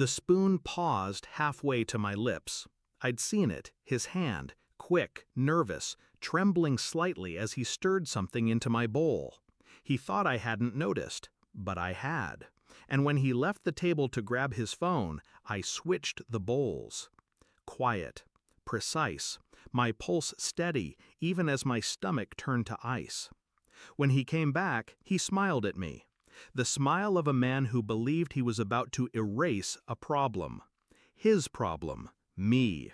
The spoon paused halfway to my lips. I'd seen it, his hand, quick, nervous, trembling slightly as he stirred something into my bowl. He thought I hadn't noticed, but I had. And when he left the table to grab his phone, I switched the bowls. Quiet, precise, my pulse steady even as my stomach turned to ice. When he came back, he smiled at me. The smile of a man who believed he was about to erase a problem. His problem, me.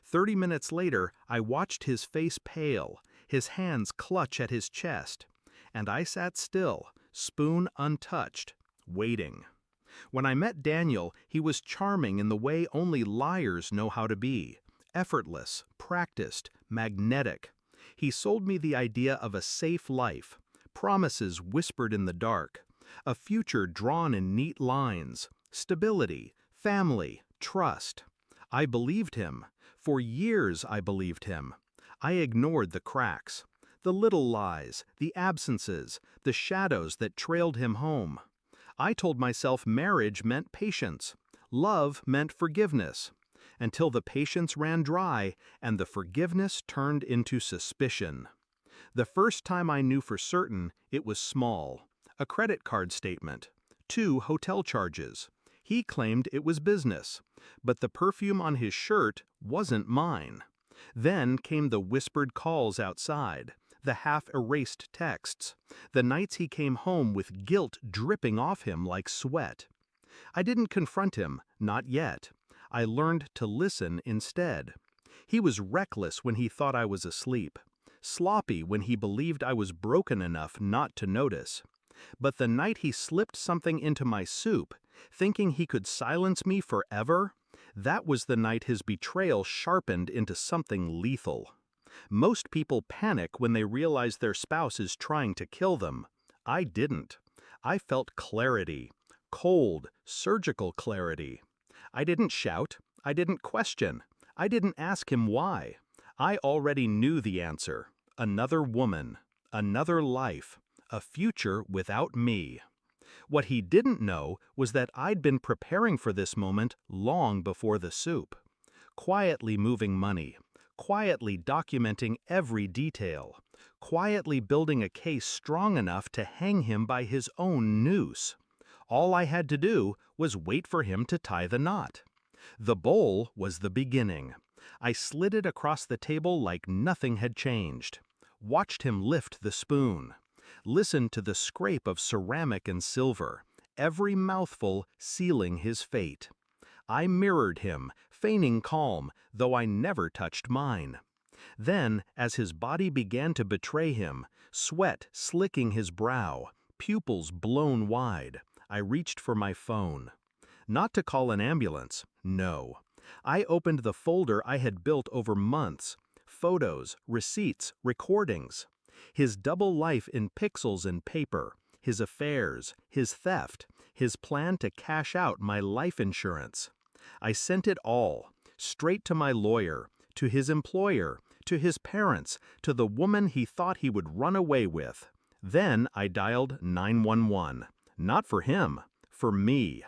30 minutes later, I watched his face pale, his hands clutch at his chest, and I sat still, spoon untouched, waiting. When I met Daniel, he was charming in the way only liars know how to be. Effortless, practiced, magnetic. He sold me the idea of a safe life, promises whispered in the dark, a future drawn in neat lines, stability, family, trust. I believed him. For years I believed him. I ignored the cracks, the little lies, the absences, the shadows that trailed him home. I told myself marriage meant patience, love meant forgiveness, until the patience ran dry and the forgiveness turned into suspicion. The first time I knew for certain, it was small. A credit card statement, 2 hotel charges. He claimed it was business, but the perfume on his shirt wasn't mine. Then came the whispered calls outside, the half-erased texts, the nights he came home with guilt dripping off him like sweat. I didn't confront him, not yet. I learned to listen instead. He was reckless when he thought I was asleep, sloppy when he believed I was broken enough not to notice. But the night he slipped something into my soup, thinking he could silence me forever, that was the night his betrayal sharpened into something lethal. Most people panic when they realize their spouse is trying to kill them. I didn't. I felt clarity, cold, surgical clarity. I didn't shout. I didn't question. I didn't ask him why. I already knew the answer. Another woman, another life, a future without me. What he didn't know was that I'd been preparing for this moment long before the soup. Quietly moving money, quietly documenting every detail, quietly building a case strong enough to hang him by his own noose. All I had to do was wait for him to tie the knot. The bowl was the beginning. I slid it across the table like nothing had changed. Watched him lift the spoon. Listened to the scrape of ceramic and silver, every mouthful sealing his fate. I mirrored him, feigning calm, though I never touched mine. Then, as his body began to betray him, sweat slicking his brow, pupils blown wide, I reached for my phone. Not to call an ambulance, no. I opened the folder I had built over months, photos, receipts, recordings. His double life in pixels and paper, his affairs, his theft, his plan to cash out my life insurance. I sent it all, straight to my lawyer, to his employer, to his parents, to the woman he thought he would run away with. Then I dialed 911. Not for him, for me.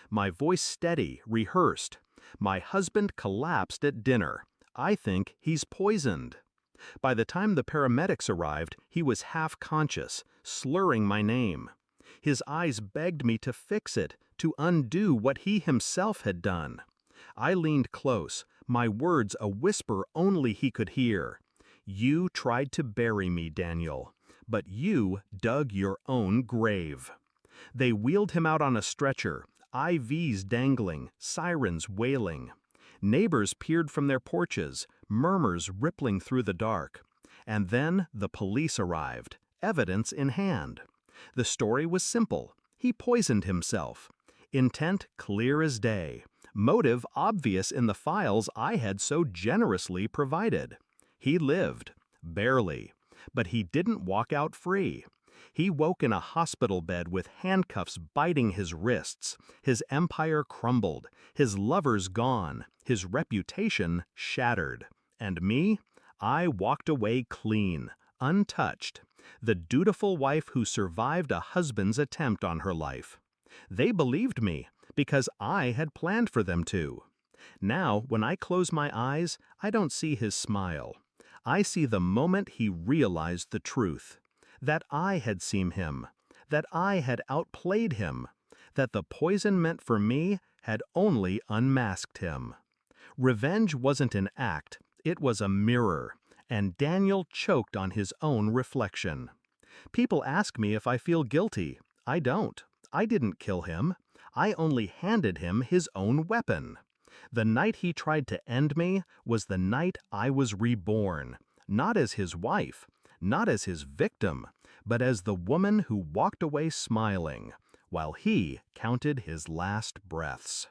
My voice steady, rehearsed. My husband collapsed at dinner. I think he's poisoned. By the time the paramedics arrived, he was half-conscious, slurring my name. His eyes begged me to fix it, to undo what he himself had done. I leaned close, my words a whisper only he could hear. You tried to bury me, Daniel, but you dug your own grave. They wheeled him out on a stretcher, IVs dangling, sirens wailing. Neighbors peered from their porches, murmurs rippling through the dark. And then the police arrived, evidence in hand. The story was simple. He poisoned himself. Intent clear as day. Motive obvious in the files I had so generously provided. He lived, barely, but he didn't walk out free. He woke in a hospital bed with handcuffs biting his wrists. His empire crumbled, his lovers gone, his reputation shattered. And me? I walked away clean, untouched, the dutiful wife who survived a husband's attempt on her life. They believed me, because I had planned for them to. Now, when I close my eyes, I don't see his smile. I see the moment he realized the truth. That I had seen him. That I had outplayed him. That the poison meant for me had only unmasked him. Revenge wasn't an act, it was a mirror, and Daniel choked on his own reflection. People ask me if I feel guilty. I don't. I didn't kill him. I only handed him his own weapon. The night he tried to end me was the night I was reborn, not as his wife, not as his victim, but as the woman who walked away smiling, while he counted his last breaths.